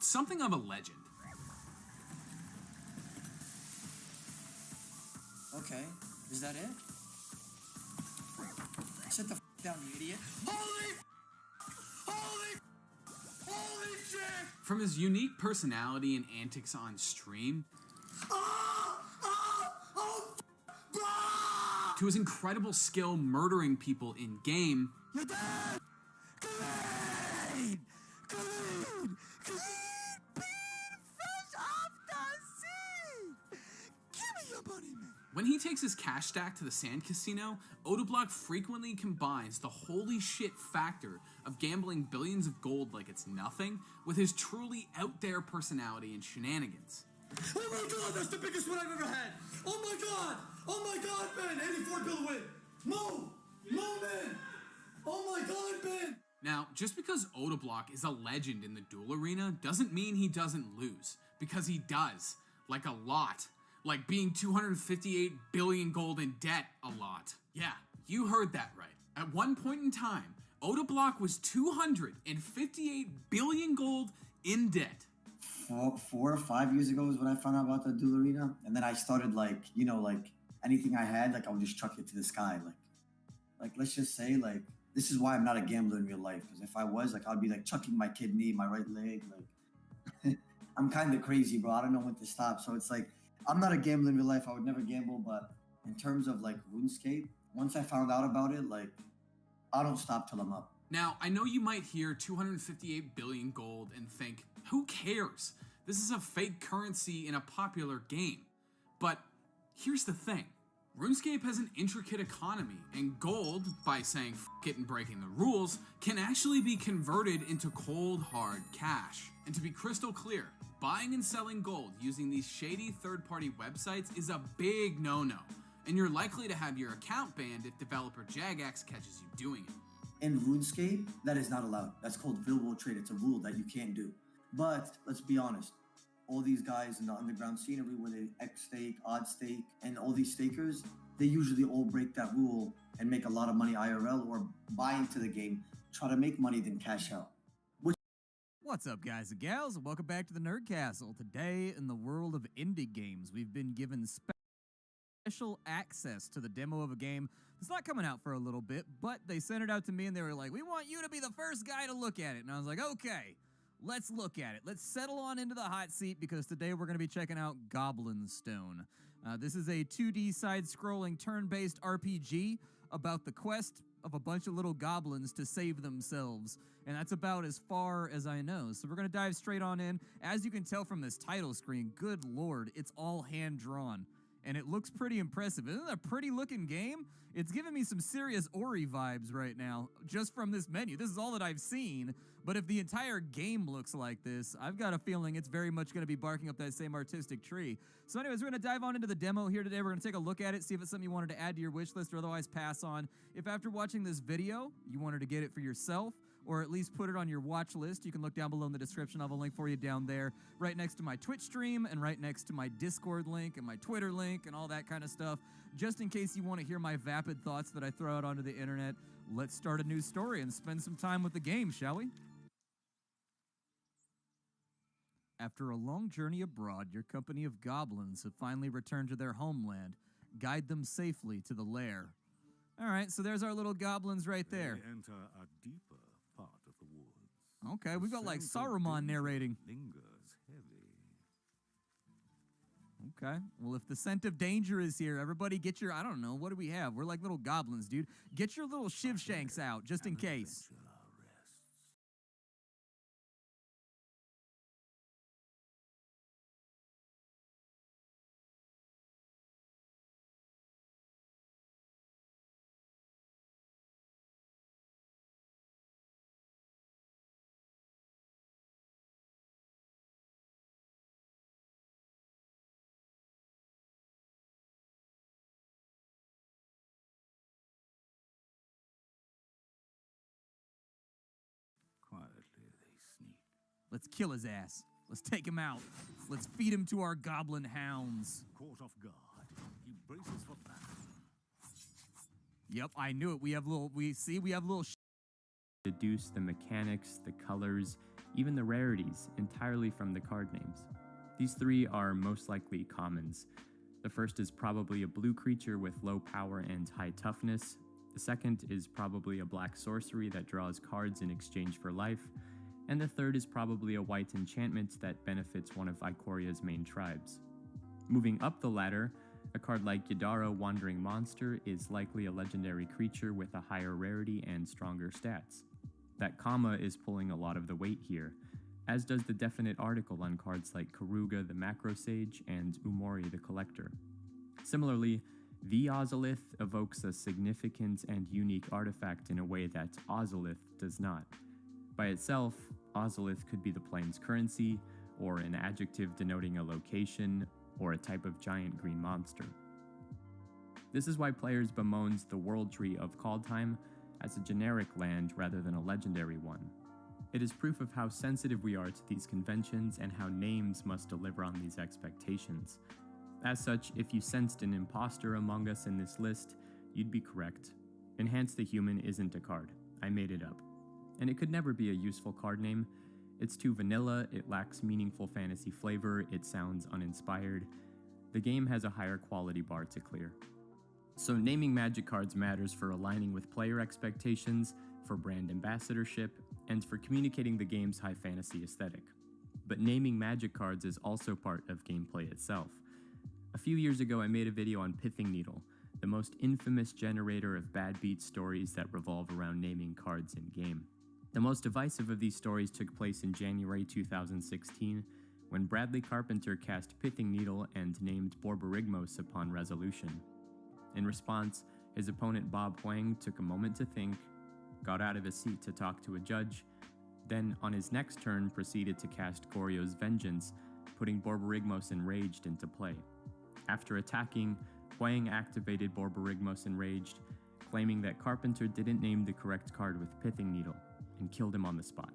something of a legend. Okay, is that it? Sit the f down, you idiot. Holy shit! From his unique personality and antics on stream, to his incredible skill murdering people in game, You're dead! Clean! Clean! Fish off the sea! Give me your money, man! when he takes his cash stack to the sand casino, Odablock frequently combines the holy shit factor of gambling billions of gold like it's nothing with his truly out there personality and shenanigans. Oh my god, that's the biggest one I've ever had! Oh my god, man! 84 bill win! Mo, man! Oh my god, man! Now, just because Odablock is a legend in the duel arena doesn't mean he doesn't lose, because he does. Like a lot. Like being 258 billion gold in debt a lot. Yeah, you heard that right. At one point in time, Odablock was 258 billion gold in debt. 4 or 5 years ago is when I found out about the duel arena, and then I started like anything I had, like I would just chuck it to the sky, like let's just say this is why I'm not a gambler in real life, because if I was, I'd be chucking my kidney, my right leg, I'm kind of crazy, bro. I don't know when to stop. So it's I'm not a gambler in real life. I would never gamble, but in terms of RuneScape, once I found out about it, I don't stop till I'm up. Now, I know you might hear 258 billion gold and think, who cares? This is a fake currency in a popular game. But here's the thing. RuneScape has an intricate economy, and gold, by saying f it and breaking the rules, can actually be converted into cold, hard cash. And to be crystal clear, buying and selling gold using these shady third-party websites is a big no-no, and you're likely to have your account banned if developer Jagex catches you doing it. In RuneScape, that is not allowed. That's called available trade. It's a rule that you can't do. But let's be honest. All these guys in the underground scene, everywhere they X stake, odd stake, and all these stakers, they usually all break that rule and make a lot of money IRL or buy into the game, try to make money, then cash out. What's up, guys and gals, and welcome back to the Nerd Castle. Today, in the world of indie games, we've been given special access to the demo of a game that's not coming out for a little bit, but they sent it out to me and they were like, we want you to be the first guy to look at it. And I was like, okay, let's look at it. Let's settle on into the hot seat, because today we're going to be checking out Goblinsona. This is a 2D side-scrolling turn-based RPG about the quest of a bunch of little goblins to save themselves. And that's about as far as I know. So we're going to dive straight on in. As you can tell from this title screen, good lord, it's all hand-drawn. And it looks pretty impressive. Isn't it a pretty-looking game? It's giving me some serious Ori vibes right now, just from this menu. This is all that I've seen. But if the entire game looks like this, I've got a feeling it's very much going to be barking up that same artistic tree. So anyways, we're going to dive on into the demo here today. We're going to take a look at it, see if it's something you wanted to add to your wish list or otherwise pass on. If after watching this video, you wanted to get it for yourself, or at least put it on your watch list, you can look down below in the description. I'll have a link for you down there, right next to my Twitch stream and right next to my Discord link and my Twitter link and all that kind of stuff. Just in case you want to hear my vapid thoughts that I throw out onto the internet, let's start a new story and spend some time with the game, shall we? After a long journey abroad, your company of goblins have finally returned to their homeland. Guide them safely to the lair. All right, so there's our little goblins right there. They enter a deeper part of the woods. Okay, we've got like Saruman narrating. Lingers heavy. Okay, well, if the scent of danger is here, everybody get your, I don't know, what do we have? We're like little goblins, dude. Get your little shiv shanks out, just in case. Quietly they sneak. Let's kill his ass. Let's take him out. Let's feed him to our goblin hounds. Caught off guard, he braces for battle. Yep, I knew it. We have little, we have little deduce the mechanics, the colors, even the rarities, entirely from the card names. These three are most likely commons. The first is probably a blue creature with low power and high toughness. The second is probably a black sorcery that draws cards in exchange for life. And the third is probably a white enchantment that benefits one of Ikoria's main tribes. Moving up the ladder, a card like Yadara Wandering Monster is likely a legendary creature with a higher rarity and stronger stats. That comma is pulling a lot of the weight here, as does the definite article on cards like Karuga the Macro Sage and Umori the Collector. Similarly, the Ozolith evokes a significant and unique artifact in a way that Ozolith does not. By itself, Ozolith could be the plane's currency, or an adjective denoting a location, or a type of giant green monster. This is why players bemoans the World Tree of Kaldheim as a generic land rather than a legendary one. It is proof of how sensitive we are to these conventions and how names must deliver on these expectations. As such, if you sensed an imposter among us in this list, you'd be correct. Enhance the Human isn't a card. I made it up. And it could never be a useful card name. It's too vanilla, it lacks meaningful fantasy flavor, it sounds uninspired. The game has a higher quality bar to clear. So naming Magic cards matters for aligning with player expectations, for brand ambassadorship, and for communicating the game's high fantasy aesthetic. But naming Magic cards is also part of gameplay itself. A few years ago I made a video on Pithing Needle, the most infamous generator of bad beat stories that revolve around naming cards in-game. The most divisive of these stories took place in January 2016, when Bradley Carpenter cast Pithing Needle and named Borborygmos upon resolution. In response, his opponent Bob Huang took a moment to think, got out of his seat to talk to a judge, then on his next turn proceeded to cast Goryo's Vengeance, putting Borborygmos Enraged into play. After attacking, Huang activated Borborygmos Enraged, claiming that Carpenter didn't name the correct card with Pithing Needle, and killed him on the spot.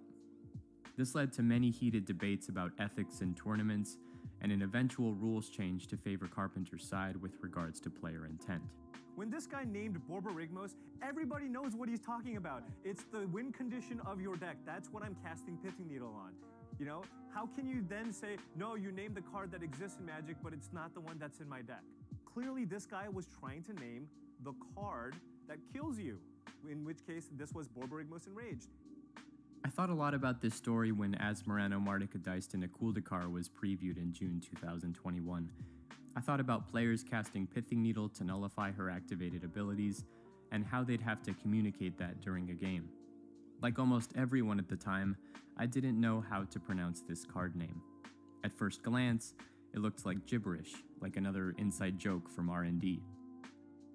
This led to many heated debates about ethics in tournaments, and an eventual rules change to favor Carpenter's side with regards to player intent. When this guy named Borborygmos, everybody knows what he's talking about. It's the win condition of your deck. That's what I'm casting Pithing Needle on. You know, how can you then say, no, you named the card that exists in Magic, but it's not the one that's in my deck? Clearly, this guy was trying to name the card that kills you, in which case this was Borborygmos Enraged. I thought a lot about this story when Asmorano Martika Diced Kuldakar was previewed in June 2021. I thought about players casting Pithing Needle to nullify her activated abilities, and how they'd have to communicate that during a game. Like almost everyone at the time, I didn't know how to pronounce this card name. At first glance, it looked like gibberish, like another inside joke from R&D.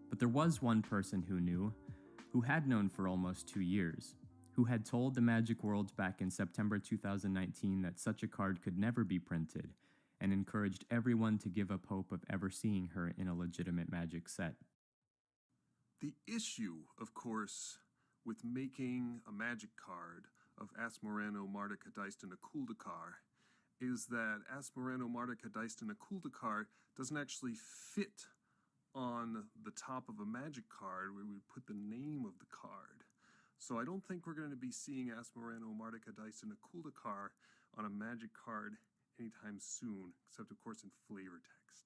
But there was one person who knew, who had known for almost 2 years, who had told the Magic World back in September 2019 that such a card could never be printed, and encouraged everyone to give up hope of ever seeing her in a legitimate Magic set. The issue, of course, with making a Magic card of Asmorano Martika Diced Kuldakar is that Asmorano Martika Diced Kuldakar doesn't actually fit on the top of a Magic card where we would put the name of the card. So I don't think we're going to be seeing Asmorano Martika Diced Kuldakar on a Magic card anytime soon, except of course in flavor text.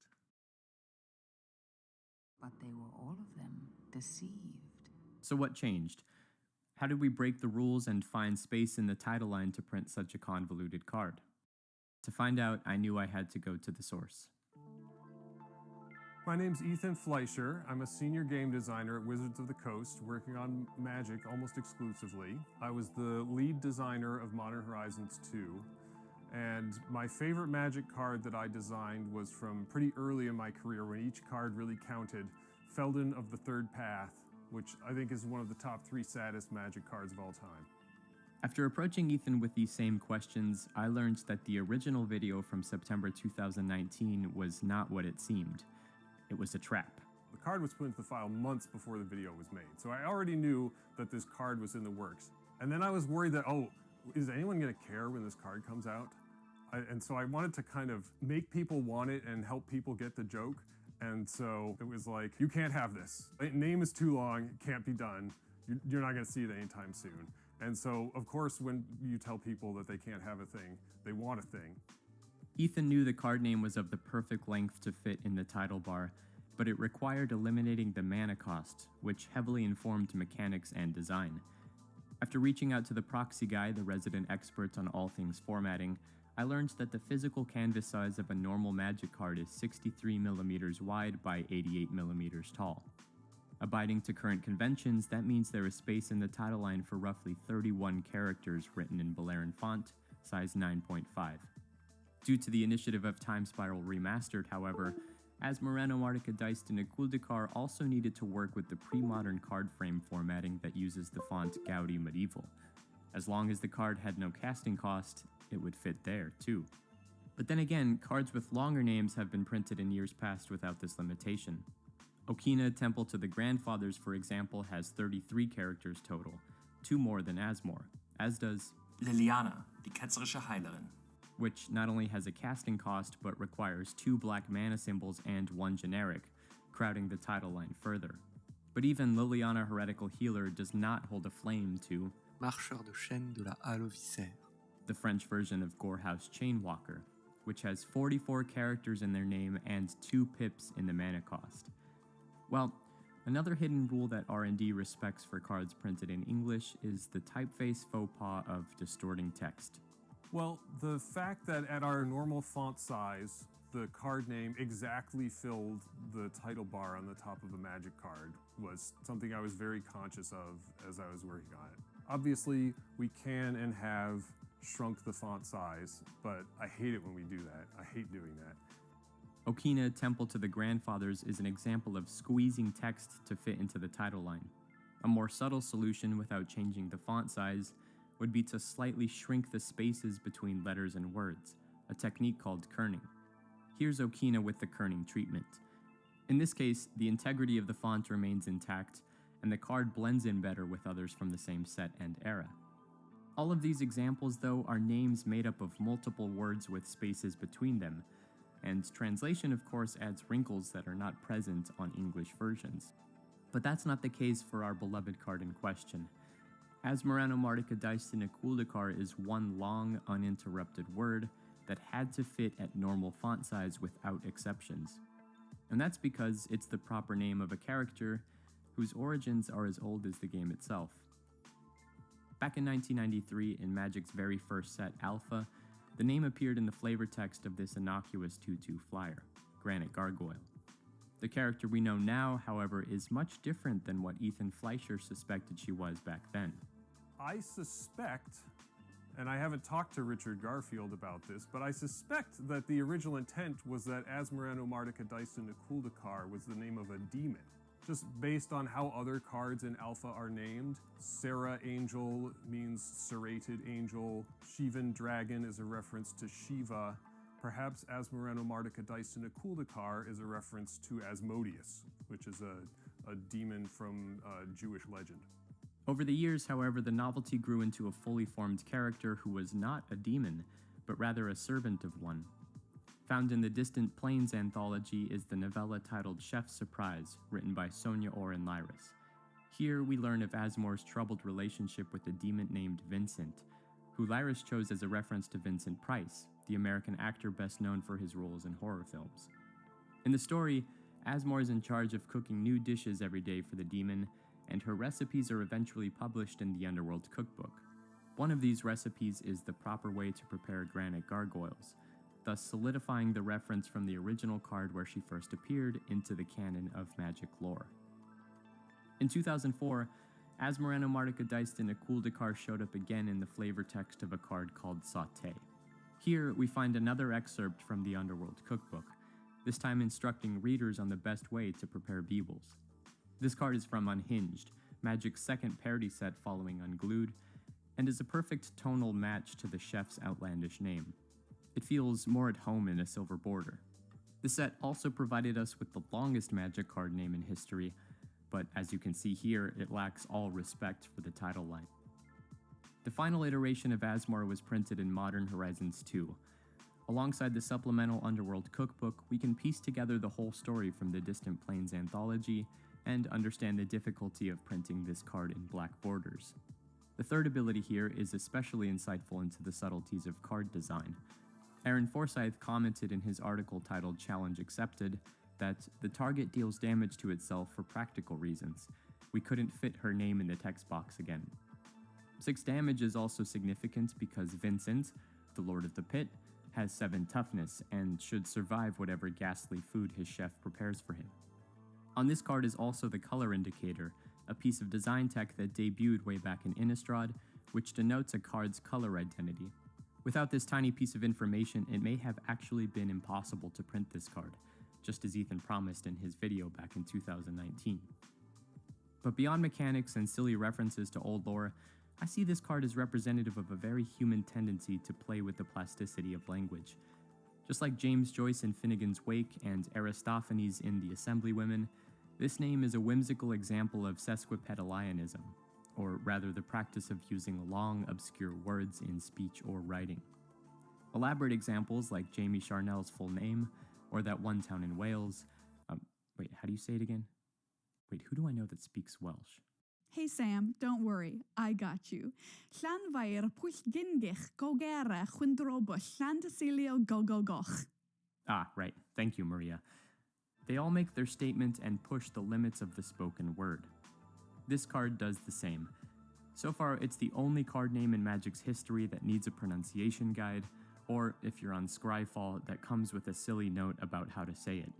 But they were all of them deceived. So what changed? How did we break the rules and find space in the title line to print such a convoluted card? To find out, I knew I had to go to the source. My name's Ethan Fleischer. I'm a senior game designer at Wizards of the Coast, working on Magic almost exclusively. I was the lead designer of Modern Horizons 2, and my favorite Magic card that I designed was from pretty early in my career when each card really counted, Felden of the Third Path, which I think is one of the top 3 saddest Magic cards of all time. After approaching Ethan with these same questions, I learned that the original video from September 2019 was not what it seemed. It was a trap. The card was put into the file months before the video was made, so I already knew that this card was in the works. And then I was worried that, oh, is anyone going to care when this card comes out? And so I wanted to kind of make people want it and help people get the joke. And so it was like, you can't have this. The name is too long, it can't be done. You're not going to see it anytime soon. And so, of course, when you tell people that they can't have a thing, they want a thing. Ethan knew the card name was of the perfect length to fit in the title bar, but it required eliminating the mana cost, which heavily informed mechanics and design. After reaching out to the proxy guy, the resident expert on all things formatting, I learned that the physical canvas size of a normal Magic card is 63mm wide by 88mm tall. Abiding to current conventions, that means there is space in the title line for roughly 31 characters written in Balearan font, size 9.5. Due to the initiative of Time Spiral Remastered, however, Asmorano Martica Diced and Ikuldakar also needed to work with the pre-modern card frame formatting that uses the font Gaudi Medieval. As long as the card had no casting cost, it would fit there, too. But then again, cards with longer names have been printed in years past without this limitation. Okina Temple to the Grandfathers, for example, has 33 characters total, 2 more than Asmor, as does Liliana, die ketzerische Heilerin, which not only has a casting cost but requires 2 black mana symbols and 1 generic, crowding the title line further. But even Liliana Heretical Healer does not hold a flame to Marcheur de Chaîne de la Halle-Viscère, the French version of Gorehouse Chainwalker, which has 44 characters in their name and 2 pips in the mana cost. Well, another hidden rule that R&D respects for cards printed in English is the typeface faux pas of distorting text. Well, the fact that at our normal font size, the card name exactly filled the title bar on the top of a Magic card was something I was very conscious of as I was working on it. Obviously, we can and have shrunk the font size, but I hate it when we do that. I hate doing that. Okina Temple to the Grandfathers is an example of squeezing text to fit into the title line. A more subtle solution without changing the font size would be to slightly shrink the spaces between letters and words, a technique called kerning. Here's Okina with the kerning treatment. In this case, the integrity of the font remains intact, and the card blends in better with others from the same set and era. All of these examples, though, are names made up of multiple words with spaces between them, and translation, of course, adds wrinkles that are not present on English versions. But that's not the case for our beloved card in question. Asmorano Martica Diced in Ikuldakar is one long, uninterrupted word that had to fit at normal font size without exceptions. And that's because it's the proper name of a character whose origins are as old as the game itself. Back in 1993, in Magic's very first set, Alpha, the name appeared in the flavor text of this innocuous 2/2 flyer, Granite Gargoyle. The character we know now, however, is much different than what Ethan Fleischer suspected she was back then. I suspect, and I haven't talked to Richard Garfield about this, but I suspect that the original intent was that Asmorano Martica Diced in Ikuldakar was the name of a demon. Just based on how other cards in Alpha are named, Sarah Angel means serrated angel, Shivan Dragon is a reference to Shiva, perhaps Asmorano Martica Diced in Ikuldakar is a reference to Asmodeus, which is a demon from Jewish legend. Over the years, however, the novelty grew into a fully formed character who was not a demon, but rather a servant of one. Found in the Distant Plains anthology is the novella titled Chef's Surprise, written by Sonia Orr and Lyris. Here we learn of Asmor's troubled relationship with a demon named Vincent, who Lyris chose as a reference to Vincent Price, the American actor best known for his roles in horror films. In the story, Asmor is in charge of cooking new dishes every day for the demon, and her recipes are eventually published in the Underworld cookbook. One of these recipes is the proper way to prepare granite gargoyles, thus solidifying the reference from the original card where she first appeared into the canon of Magic lore. In 2004, Asmorano Martica Diced in Ikuldakar showed up again in the flavor text of a card called Sauté. Here, we find another excerpt from the Underworld cookbook, this time instructing readers on the best way to prepare beebles. This card is from Unhinged, Magic's second parody set following Unglued, and is a perfect tonal match to the chef's outlandish name. It feels more at home in a silver border. The set also provided us with the longest Magic card name in history, but as you can see here, it lacks all respect for the title line. The final iteration of Asmor was printed in Modern Horizons 2. Alongside the supplemental Underworld cookbook, we can piece together the whole story from the Distant Plains anthology and understand the difficulty of printing this card in black borders. The third ability here is especially insightful into the subtleties of card design. Aaron Forsyth commented in his article titled Challenge Accepted that the target deals damage to itself for practical reasons. We couldn't fit her name in the text box again. 6 damage is also significant because Vincent, the Lord of the Pit, has 7 toughness and should survive whatever ghastly food his chef prepares for him. On this card is also the color indicator, a piece of design tech that debuted way back in Innistrad, which denotes a card's color identity. Without this tiny piece of information, it may have actually been impossible to print this card, just as Ethan promised in his video back in 2019. But beyond mechanics and silly references to old lore, I see this card as representative of a very human tendency to play with the plasticity of language. Just like James Joyce in Finnegan's Wake and Aristophanes in The Assemblywomen, this name is a whimsical example of sesquipedalianism, or rather the practice of using long, obscure words in speech or writing. Elaborate examples like Jamie Charnel's full name, or that one town in Wales. Wait, how do you say it again? Wait, who do I know that speaks Welsh? Hey Sam, don't worry, I got you. Llanfair pwll gingich gogera chwindrobull llandasilio gogogoch. Ah, right. Thank you, Maria. They all make their statement and push the limits of the spoken word. This card does the same. So far, it's the only card name in Magic's history that needs a pronunciation guide, or, if you're on Scryfall, that comes with a silly note about how to say it.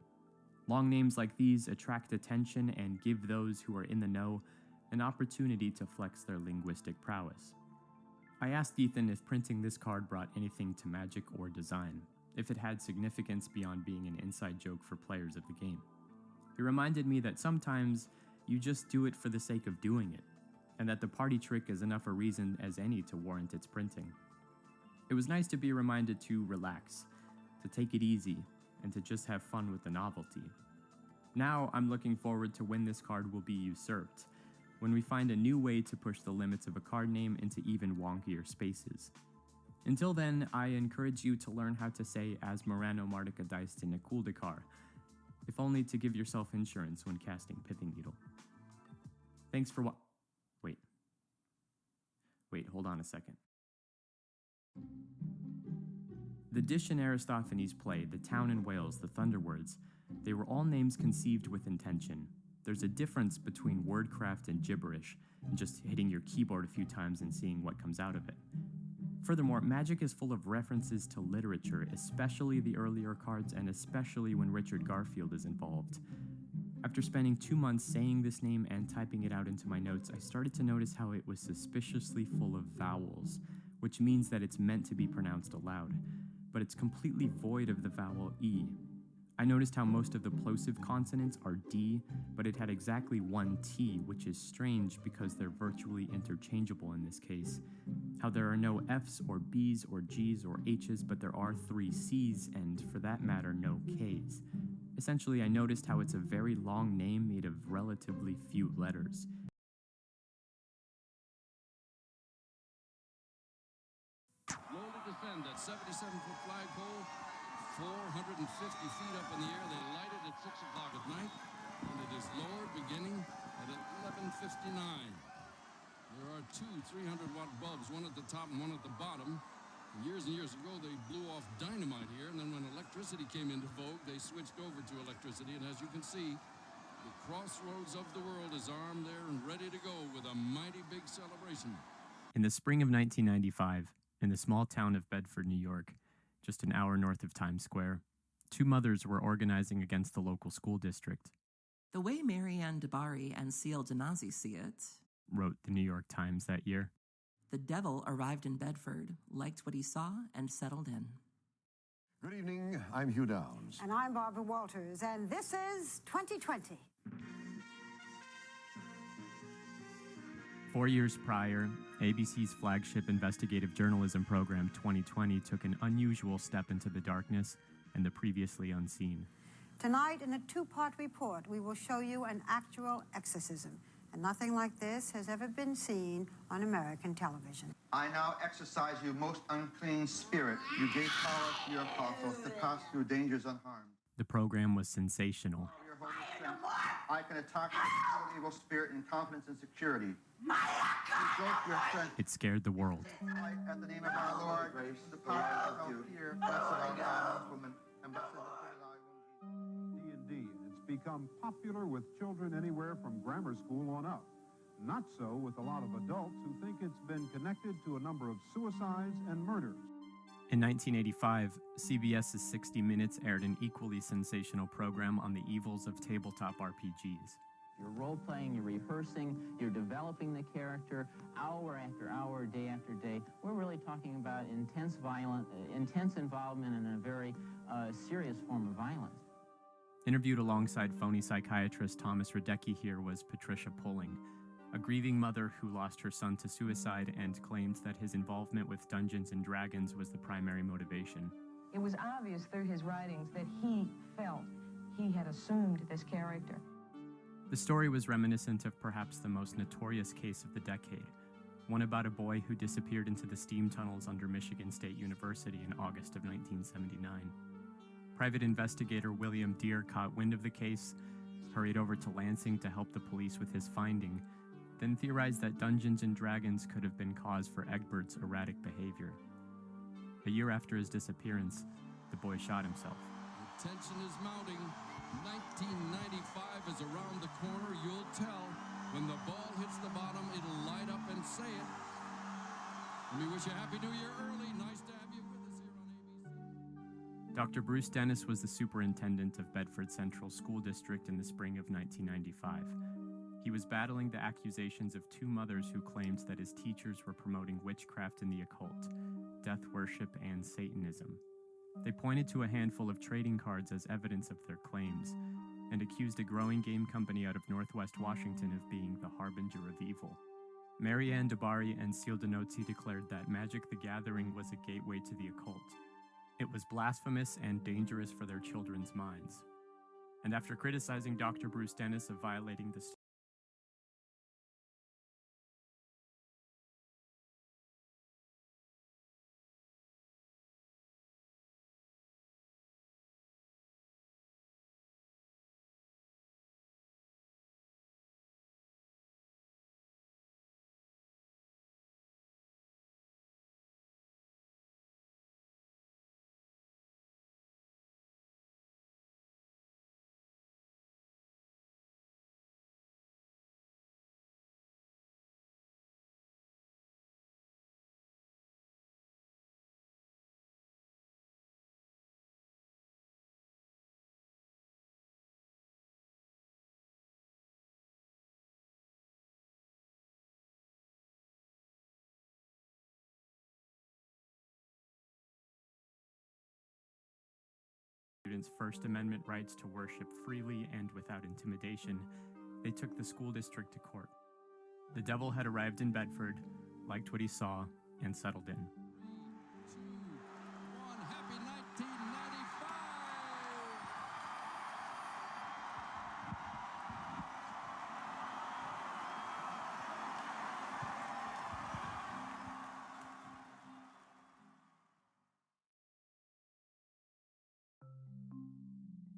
Long names like these attract attention and give those who are in the know an opportunity to flex their linguistic prowess. I asked Ethan if printing this card brought anything to Magic or design, if it had significance beyond being an inside joke for players of the game. He reminded me that sometimes you just do it for the sake of doing it, and that the party trick is enough a reason as any to warrant its printing. It was nice to be reminded to relax, to take it easy, and to just have fun with the novelty. Now I'm looking forward to when this card will be usurped, when we find a new way to push the limits of a card name into even wonkier spaces. Until then, I encourage you to learn how to say Asmorano Mardukadaist in Akuldakar, if only to give yourself insurance when casting Pithing Needle. Thanks for Wait, hold on a second. The dish in Aristophanes' play, The Town in Wales, The Thunderwords, they were all names conceived with intention. There's a difference between wordcraft and gibberish, and just hitting your keyboard a few times and seeing what comes out of it. Furthermore, Magic is full of references to literature, especially the earlier cards and especially when Richard Garfield is involved. After spending 2 months saying this name and typing it out into my notes, I started to notice how it was suspiciously full of vowels, which means that it's meant to be pronounced aloud, but it's completely void of the vowel E. I noticed how most of the plosive consonants are D, but it had exactly one T, which is strange because they're virtually interchangeable in this case. How there are no Fs or Bs or Gs or Hs, but there are 3 Cs and, for that matter, no Ks. Essentially, I noticed how it's a very long name made of relatively few letters. Slowly descend that 77-foot flagpole, 450 feet up in the air. They light it at 6 o'clock at night, and it is lowered beginning at 11:59. There are 2 300-watt bulbs, one at the top and one at the bottom. Years and years ago, they blew off dynamite here, and then when electricity came into vogue, they switched over to electricity, and as you can see, the crossroads of the world is armed there and ready to go with a mighty big celebration. In the spring of 1995, in the small town of Bedford, New York, just an hour north of Times Square, 2 mothers were organizing against the local school district. The way Marianne DeBari and Seal Denazi see it, wrote the New York Times that year. The devil arrived in Bedford, liked what he saw, and settled in. Good evening, I'm Hugh Downs. And I'm Barbara Walters, and this is 2020. 4 years prior, ABC's flagship investigative journalism program 2020 took an unusual step into the darkness and the previously unseen. Tonight, in a 2-part report, we will show you an actual exorcism. And nothing like this has ever been seen on American television. I now exorcise you, most unclean spirit. You gave power to your apostles to pass through dangers unharmed. The program was sensational. I can attack the evil spirit in confidence and security. Exalt your strength. It scared the world. Fight at the name of our Lord, the power of no fear, blessed art thou amongst women, and blessed is the fruit of thy womb. D&D. It's become popular with children anywhere from grammar school on up. Not so with a lot of adults who think it's been connected to a number of suicides and murders. In 1985, CBS's 60 Minutes aired an equally sensational program on the evils of tabletop RPGs. You're role-playing, you're rehearsing, you're developing the character hour after hour, day after day. We're really talking about intense involvement in a very serious form of violence. Interviewed alongside phony psychiatrist Thomas Radecki here was Patricia Pulling, a grieving mother who lost her son to suicide and claimed that his involvement with Dungeons & Dragons was the primary motivation. It was obvious through his writings that he felt he had assumed this character. The story was reminiscent of perhaps the most notorious case of the decade, one about a boy who disappeared into the steam tunnels under Michigan State University in August of 1979. Private investigator William Deere caught wind of the case, hurried over to Lansing to help the police with his finding, then theorized that Dungeons & Dragons could have been cause for Egbert's erratic behavior. A year after his disappearance, the boy shot himself. The tension is mounting. 1995 is around the corner. You'll tell. When the ball hits the bottom, it'll light up and say it. Let me wish you a Happy New Year early. Nice to have you with us here on ABC. Dr. Bruce Dennis was the superintendent of Bedford Central School District in the spring of 1995. He was battling the accusations of two mothers who claimed that his teachers were promoting witchcraft and the occult, death worship, and Satanism. They pointed to a handful of trading cards as evidence of their claims, and accused a growing game company out of Northwest Washington of being the harbinger of evil. Mary Ann DeBari and Seal Denozzi declared that Magic the Gathering was a gateway to the occult. It was blasphemous and dangerous for their children's minds. And after criticizing Dr. Bruce Dennis of violating the students' First Amendment rights to worship freely and without intimidation, they took the school district to court. The devil had arrived in Bedford, liked what he saw, and settled in. 3, 2, 1, happy 1995!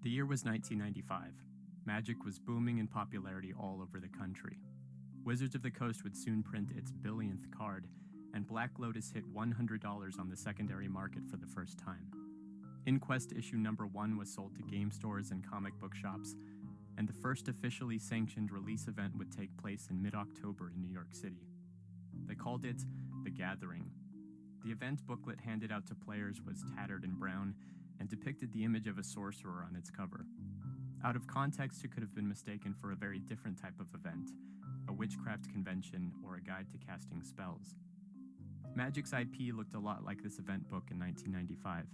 The year was 1995. Magic was booming in popularity all over the country. Wizards of the Coast would soon print its billionth card, and Black Lotus hit $100 on the secondary market for the first time. Inquest issue number 1 was sold to game stores and comic book shops, and the first officially sanctioned release event would take place in mid-October in New York City. They called it The Gathering. The event booklet handed out to players was tattered and brown, and depicted the image of a sorcerer on its cover. Out of context, it could have been mistaken for a very different type of event, a witchcraft convention or a guide to casting spells. Magic's IP looked a lot like this event book in 1995.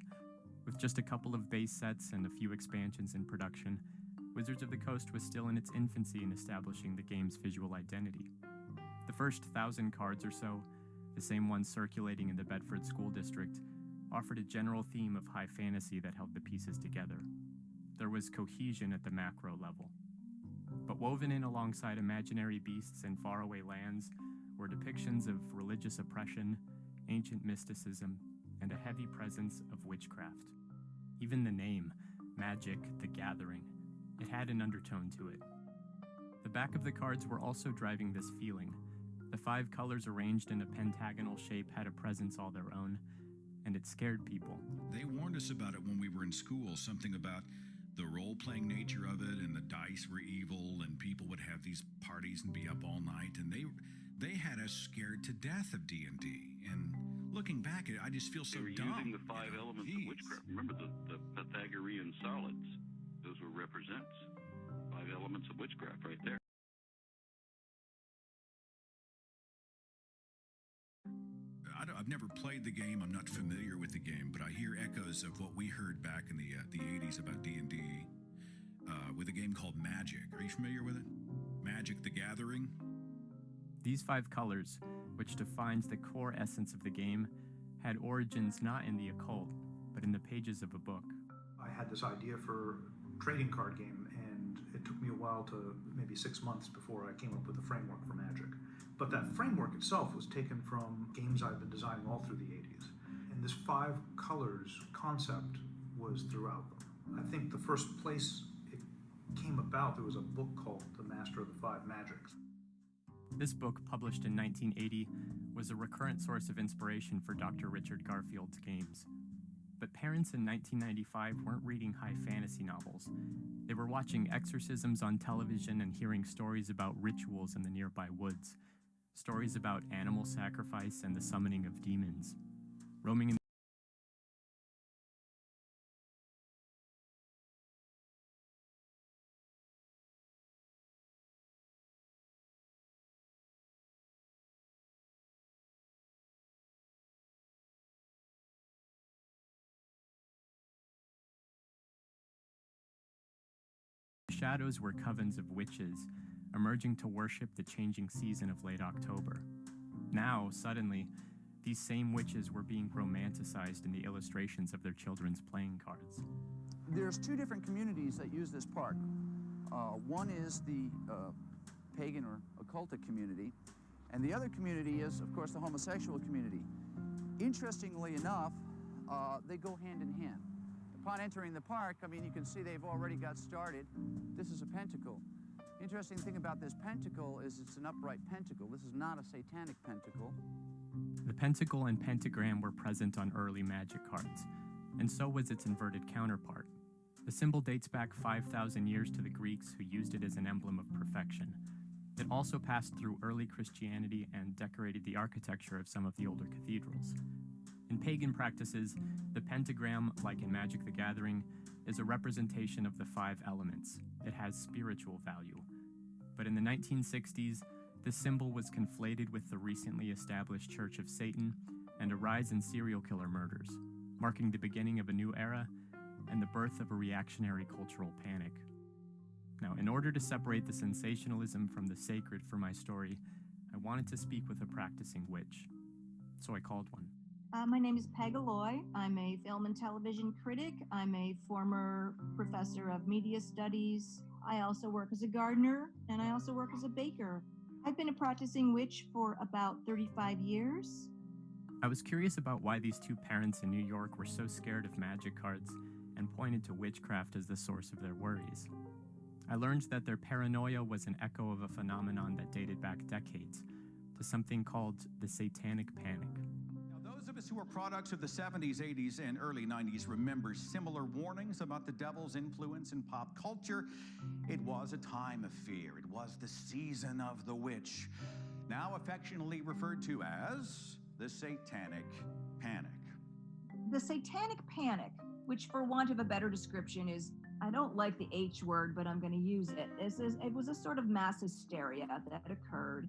With just a couple of base sets and a few expansions in production, Wizards of the Coast was still in its infancy in establishing the game's visual identity. The first 1,000 cards or so, the same ones circulating in the Bedford School District, offered a general theme of high fantasy that held the pieces together. There was cohesion at the macro level. But woven in alongside imaginary beasts and faraway lands were depictions of religious oppression, ancient mysticism, and a heavy presence of witchcraft. Even the name, Magic the Gathering, it had an undertone to it. The back of the cards were also driving this feeling, The 5 colors arranged in a pentagonal shape had a presence all their own, and it scared people. They warned us about it when we were in school, something about the role-playing nature of it, and the dice were evil, and people would have these parties and be up all night, and they had us scared to death of D&D. And looking back at it, I just feel so They were dumb. using the 5 elements of witchcraft. Remember the Pythagorean solids? Those were represents 5 elements of witchcraft right there. I've never played the game. I'm not familiar with the game, but I hear echoes of what we heard back in the 80s about D&D with a game called Magic. Are you familiar with it? Magic the Gathering? These 5 colors, which defines the core essence of the game, had origins not in the occult, but in the pages of a book. I had this idea for a trading card game, and it took me a while to maybe 6 months before I came up with a framework for Magic. But that framework itself was taken from games I've been designing all through the 80s. And this 5 colors concept was throughout them. I think the first place it came about, there was a book called The Master of the 5 Magics. This book, published in 1980, was a recurrent source of inspiration for Dr. Richard Garfield's games. But parents in 1995 weren't reading high fantasy novels. They were watching exorcisms on television and hearing stories about rituals in the nearby woods. Stories about animal sacrifice and the summoning of demons. Roaming in the shadows were covens of witches, emerging to worship the changing season of late October. Now, suddenly, these same witches were being romanticized in the illustrations of their children's playing cards. There's 2 different communities that use this park. One is the pagan or occultic community, and the other community is, of course, the homosexual community. Interestingly enough, they go hand in hand. Upon entering the park, I mean, you can see they've already got started. This is a pentacle. Interesting thing about this pentacle is it's an upright pentacle. This is not a satanic pentacle. The pentacle and pentagram were present on early magic cards, and so was its inverted counterpart. The symbol dates back 5,000 years to the Greeks, who used it as an emblem of perfection. It also passed through early Christianity and decorated the architecture of some of the older cathedrals. In pagan practices, the pentagram, like in Magic the Gathering, is a representation of the 5 elements. It has spiritual value. But in the 1960s, this symbol was conflated with the recently established Church of Satan and a rise in serial killer murders, marking the beginning of a new era and the birth of a reactionary cultural panic. Now, in order to separate the sensationalism from the sacred for my story, I wanted to speak with a practicing witch. So I called one. My name is Peg Alloy. I'm a film and television critic. I'm a former professor of media studies. I also work as a gardener, and I also work as a baker. I've been a practicing witch for about 35 years. I was curious about why these 2 parents in New York were so scared of magic cards and pointed to witchcraft as the source of their worries. I learned that their paranoia was an echo of a phenomenon that dated back decades to something called the Satanic Panic. Those of us who are products of the 70s, 80s, and early 90s remember similar warnings about the devil's influence in pop culture. It was a time of fear. It was the season of the witch, now affectionately referred to as the Satanic Panic. The Satanic Panic, which for want of a better description is, I don't like the H word, but I'm going to use it. It was a sort of mass hysteria that occurred